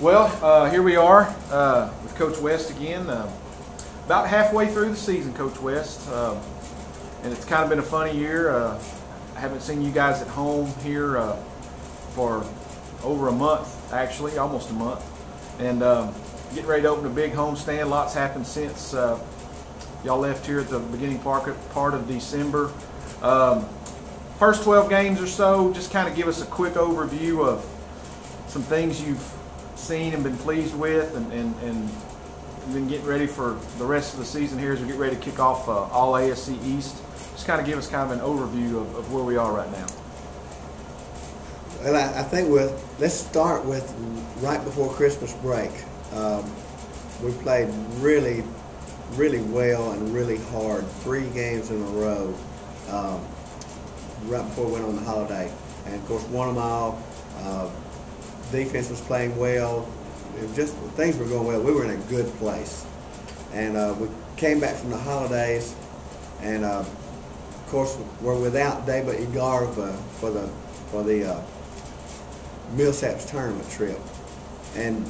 Well, here we are with Coach West again. About halfway through the season, Coach West, and it's kind of been a funny year. I haven't seen you guys at home here for over a month, actually, almost a month, and getting ready to open a big homestand. Lots happened since y'all left here at the beginning part of December. First 12 games or so, just kind of give us a quick overview of some things you've seen and been pleased with, and been getting ready for the rest of the season here as we get ready to kick off all ASC East. Just kind of give us kind of an overview of where we are right now. Well, I think let's start with right before Christmas break. We played really, really well and really hard, 3 games in a row, right before we went on the holiday. And of course, won them all. Defense was playing well. Things were going well. We were in a good place, and we came back from the holidays, and of course we're without Deba Igarva for the Millsaps tournament trip, and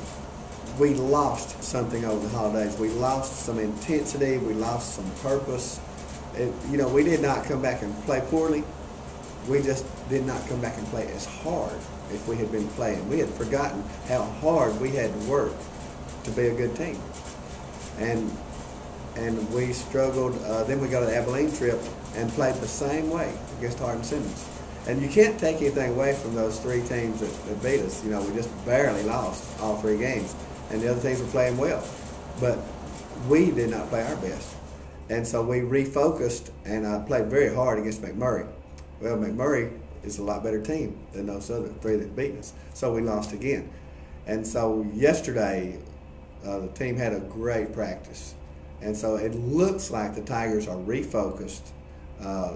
we lost something over the holidays. We lost some intensity. We lost some purpose. We did not come back and play poorly. We just did not come back and play as hard if we had been playing. We had forgotten how hard we had to work to be a good team. And we struggled. Then we got to the Abilene trip and played the same way against Hardin-Simmons. And you can't take anything away from those 3 teams that beat us. We just barely lost all 3 games. And the other teams were playing well. But we did not play our best. And so we refocused and played very hard against McMurray. Well, McMurray is a lot better team than those other 3 that beat us. So we lost again. And so yesterday, the team had a great practice. And so it looks like the Tigers are refocused.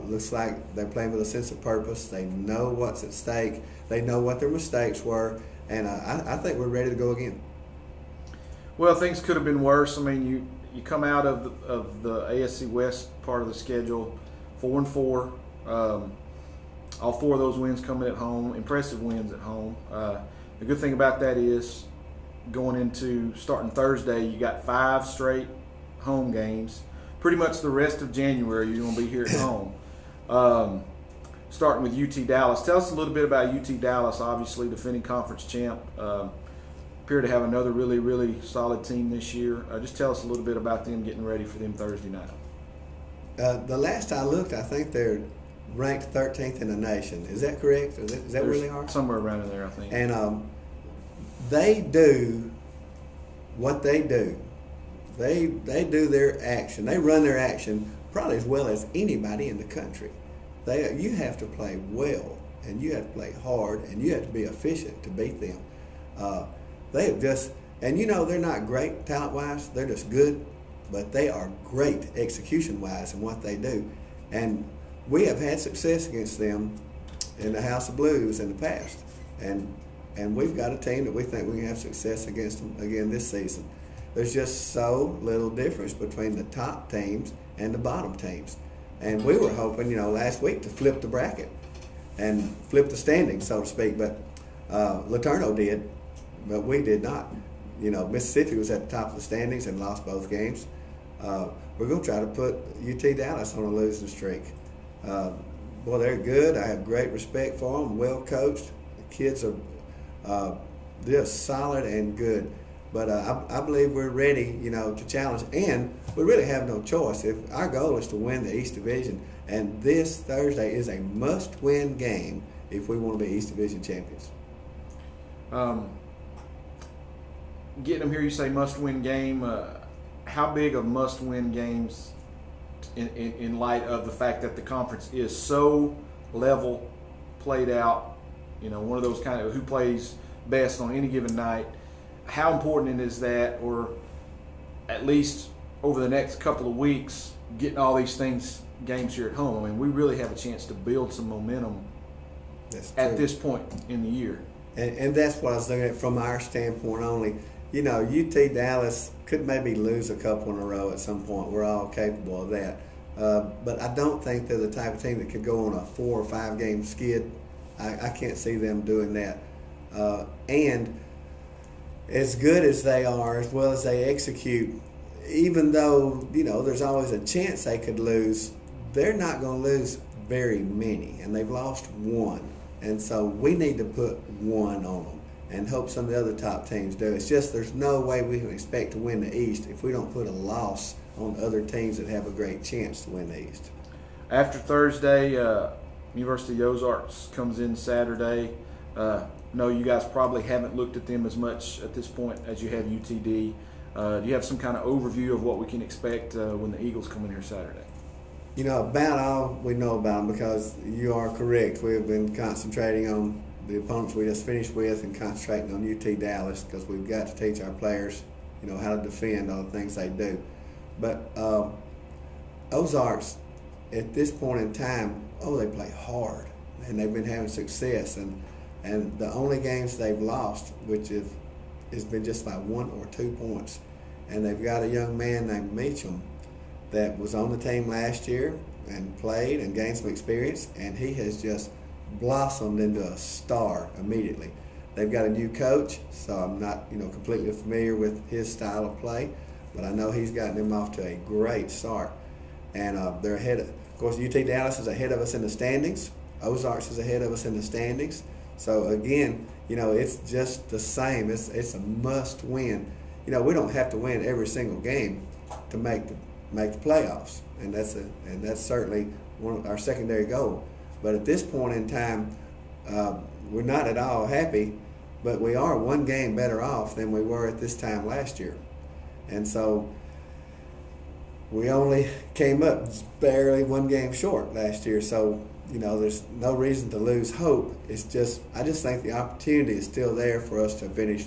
Looks like they're playing with a sense of purpose. They know what's at stake. They know what their mistakes were. And I think we're ready to go again. Well, things could have been worse. I mean, you come out of the ASC West part of the schedule, 4-4. All 4 of those wins coming at home, impressive wins at home. The good thing about that is going into starting Thursday, you got 5 straight home games. Pretty much the rest of January, you're going to be here at home. Starting with UT Dallas. Tell us a little bit about UT Dallas, obviously defending conference champ. Appear to have another really, really solid team this year. Just tell us a little bit about them getting ready for them Thursday night. The last I looked, I think they're ranked 13th in the nation. Is that correct? Is that where they are? Somewhere around in there, I think. And they do what they do. They do their action. They run their action probably as well as anybody in the country. You have to play well, and you have to play hard, and you have to be efficient to beat them. They have just, and they're not great talent-wise. They're just good, but they are great execution-wise in what they do. And we have had success against them in the House of Blues in the past, and we've got a team that we think we can have success against them again this season. There's just so little difference between the top teams and the bottom teams, and we were hoping, last week to flip the bracket and flip the standings, so to speak. But Laterno did, but we did not. Mississippi was at the top of the standings and lost both games. We're going to try to put UT Dallas on a losing streak. Boy, they're good. I have great respect for them, well coached. The kids are just solid and good. But I believe we're ready, to challenge. And we really have no choice. If our goal is to win the East Division, and this Thursday is a must-win game if we want to be East Division champions. Getting them here, you say must-win game. How big of must-win games in light of the fact that the conference is so level, played out, one of those kind of who plays best on any given night? How important is that, or at least over the next couple of weeks, getting all these games here at home? I mean, we really have a chance to build some momentum at this point in the year. And that's what I was looking at from our standpoint only. UT Dallas could maybe lose a couple in a row at some point. We're all capable of that. But I don't think they're the type of team that could go on a 4 or 5 game skid. I can't see them doing that. And as good as they are, as well as they execute, even though, there's always a chance they could lose, they're not going to lose very many, and they've lost one. And so we need to put one on them and hope some of the other top teams do. It's just there's no way we can expect to win the East if we don't put a loss on other teams that have a great chance to win the East. After Thursday, University of the Ozarks comes in Saturday. No, you guys probably haven't looked at them as much at this point as you have UTD. Do you have some kind of overview of what we can expect when the Eagles come in here Saturday? About all we know about them, because you are correct. We have been concentrating on the opponents we just finished with and concentrating on UT Dallas, because we've got to teach our players, how to defend all the things they do. But Ozarks, at this point in time, they play hard, and they've been having success. And the only games they've lost, which has been just by 1 or 2 points. And they've got a young man named Meacham that was on the team last year and played and gained some experience, and he has just blossomed into a star immediately. They've got a new coach, so I'm not completely familiar with his style of play, but I know he's gotten them off to a great start. And they're ahead of course, UT Dallas is ahead of us in the standings. Ozarks is ahead of us in the standings. So again, it's just the same. It's a must win. We don't have to win every single game to make the playoffs, and that's certainly one of our secondary goal. But at this point in time, we're not at all happy, but we are one game better off than we were at this time last year. And so we only came up barely one game short last year. So there's no reason to lose hope. It's just, I just think the opportunity is still there for us to finish,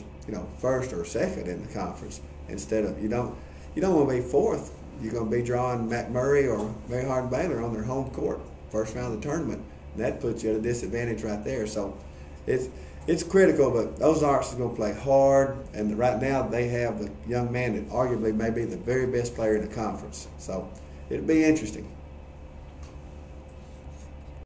first or second in the conference. Instead of, you don't want to be fourth. You're going to be drawing Matt Murray or Mary Hardin Baylor on their home court, first round of the tournament. And that puts you at a disadvantage right there. So it's critical, but Ozarks is going to play hard. And right now they have the young man that arguably may be the very best player in the conference. So it'll be interesting.